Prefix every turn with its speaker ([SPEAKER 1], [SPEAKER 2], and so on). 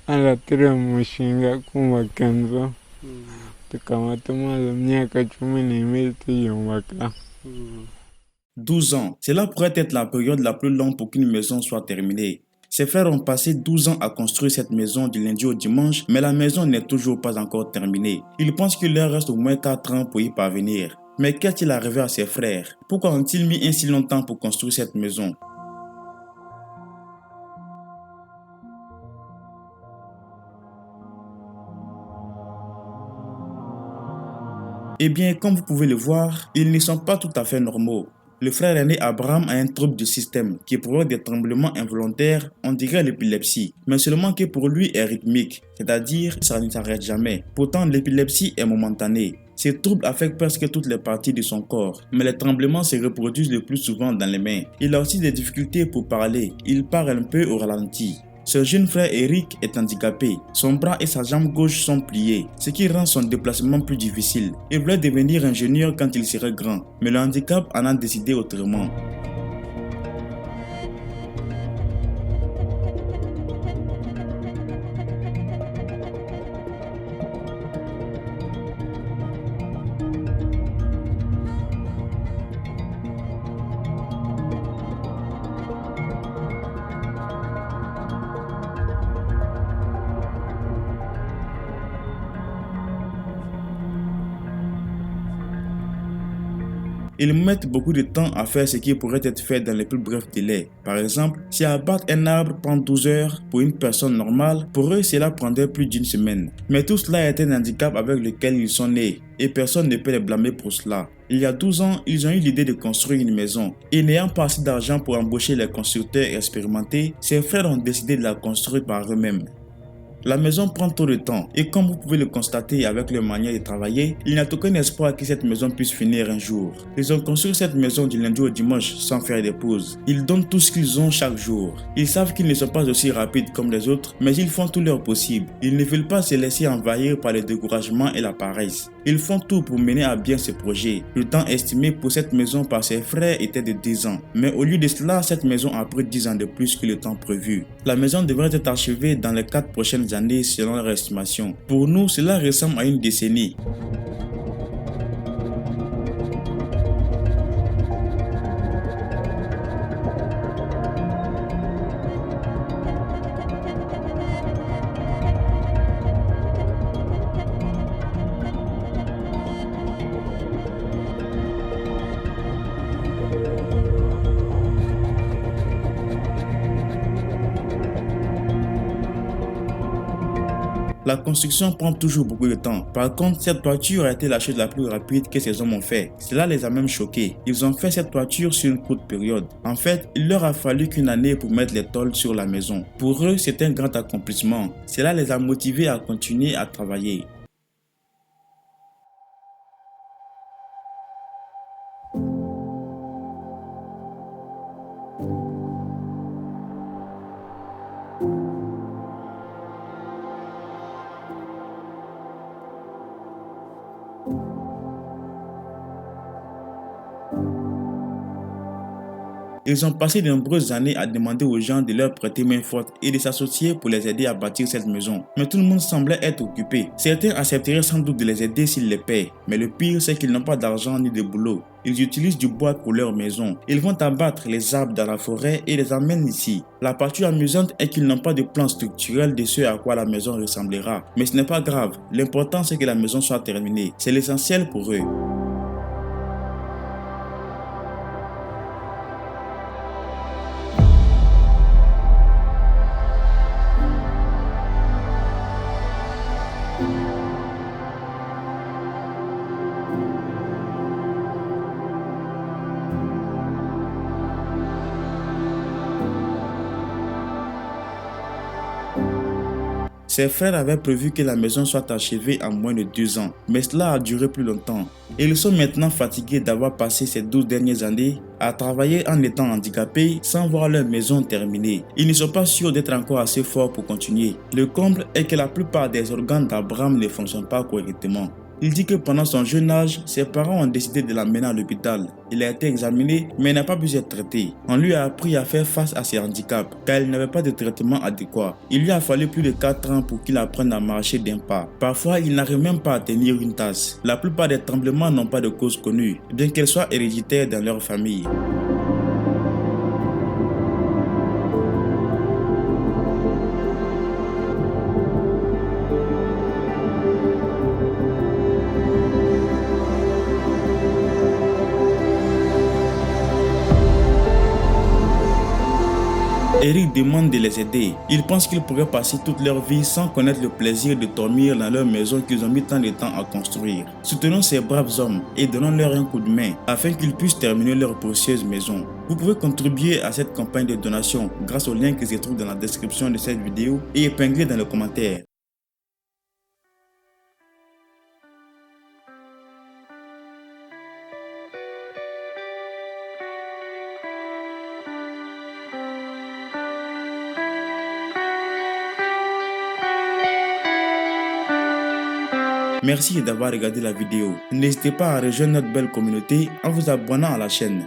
[SPEAKER 1] alatira umushinga kubaka inzu tukaba tumaze imyaka 10 tuyubaka.
[SPEAKER 2] 12 ans, cela pourrait être la période la plus longue pour qu'une maison soit terminée. Ses frères ont passé 12 ans à construire cette maison du lundi au dimanche, mais la maison n'est toujours pas encore terminée. Ils pensent qu'il leur reste au moins 4 ans pour y parvenir. Mais qu'est-il arrivé à ses frères? Pourquoi ont-ils mis ainsi longtemps pour construire cette maison? Eh bien, comme vous pouvez le voir, ils ne sont pas tout à fait normaux. Le frère aîné Abraham a un trouble du système qui provoque des tremblements involontaires, on dirait l'épilepsie, mais seulement que pour lui est rythmique, c'est-à-dire ça ne s'arrête jamais. Pourtant, l'épilepsie est momentanée. Ces troubles affectent presque toutes les parties de son corps, mais les tremblements se reproduisent le plus souvent dans les mains. Il a aussi des difficultés pour parler, il parle un peu au ralenti. Ce jeune frère Eric est handicapé. Son bras et sa jambe gauche sont pliés, ce qui rend son déplacement plus difficile. Il voulait devenir ingénieur quand il serait grand, mais le handicap en a décidé autrement. Ils mettent beaucoup de temps à faire ce qui pourrait être fait dans les plus brefs délais. Par exemple, si abattre un arbre prend 12 heures pour une personne normale, pour eux cela prendrait plus d'une semaine. Mais tout cela est un handicap avec lequel ils sont nés et personne ne peut les blâmer pour cela. Il y a 12 ans, ils ont eu l'idée de construire une maison et n'ayant pas assez d'argent pour embaucher les constructeurs expérimentés, ses frères ont décidé de la construire par eux-mêmes. La maison prend trop de temps et comme vous pouvez le constater avec leur manière de travailler, il n'y a aucun espoir que cette maison puisse finir un jour. Ils ont construit cette maison du lundi au dimanche sans faire des pauses. Ils donnent tout ce qu'ils ont chaque jour. Ils savent qu'ils ne sont pas aussi rapides comme les autres, mais ils font tout leur possible. Ils ne veulent pas se laisser envahir par le découragement et la paresse. Ils font tout pour mener à bien ce projet. Le temps estimé pour cette maison par ses frères était de 10 ans. Mais au lieu de cela, cette maison a pris 10 ans de plus que le temps prévu. La maison devrait être achevée dans les 4 prochaines années selon leur estimation. Pour nous, cela ressemble à une décennie. La construction prend toujours beaucoup de temps. Par contre, cette toiture a été la chose la plus rapide que ces hommes ont fait. Cela les a même choqués. Ils ont fait cette toiture sur une courte période. En fait, il leur a fallu qu'une année pour mettre les tôles sur la maison. Pour eux, c'est un grand accomplissement. Cela les a motivés à continuer à travailler. Ils ont passé de nombreuses années à demander aux gens de leur prêter main forte et de s'associer pour les aider à bâtir cette maison. Mais tout le monde semblait être occupé. Certains accepteraient sans doute de les aider s'ils les paient. Mais le pire, c'est qu'ils n'ont pas d'argent ni de boulot. Ils utilisent du bois pour leur maison. Ils vont abattre les arbres dans la forêt et les amènent ici. La partie amusante est qu'ils n'ont pas de plan structurel de ce à quoi la maison ressemblera. Mais ce n'est pas grave. L'important, c'est que la maison soit terminée. C'est l'essentiel pour eux. Ses frères avaient prévu que la maison soit achevée en moins de 2 ans, mais cela a duré plus longtemps. Et ils sont maintenant fatigués d'avoir passé ces 12 dernières années à travailler en étant handicapés sans voir leur maison terminée. Ils ne sont pas sûrs d'être encore assez forts pour continuer. Le comble est que la plupart des organes d'Abraham ne fonctionnent pas correctement. Il dit que pendant son jeune âge, ses parents ont décidé de l'emmener à l'hôpital. Il a été examiné mais n'a pas pu être traité. On lui a appris à faire face à ses handicaps car il n'avait pas de traitement adéquat. Il lui a fallu plus de 4 ans pour qu'il apprenne à marcher d'un pas. Parfois, il n'arrive même pas à tenir une tasse. La plupart des tremblements n'ont pas de cause connue, bien qu'elles soient héréditaires dans leur famille. Eric demande de les aider. Il pense qu'ils pourraient passer toute leur vie sans connaître le plaisir de dormir dans leur maison qu'ils ont mis tant de temps à construire. Soutenons ces braves hommes et donnons-leur un coup de main afin qu'ils puissent terminer leur précieuse maison. Vous pouvez contribuer à cette campagne de donation grâce au lien qui se trouve dans la description de cette vidéo et épinglé dans les commentaires. Merci d'avoir regardé la vidéo. N'hésitez pas à rejoindre notre belle communauté en vous abonnant à la chaîne.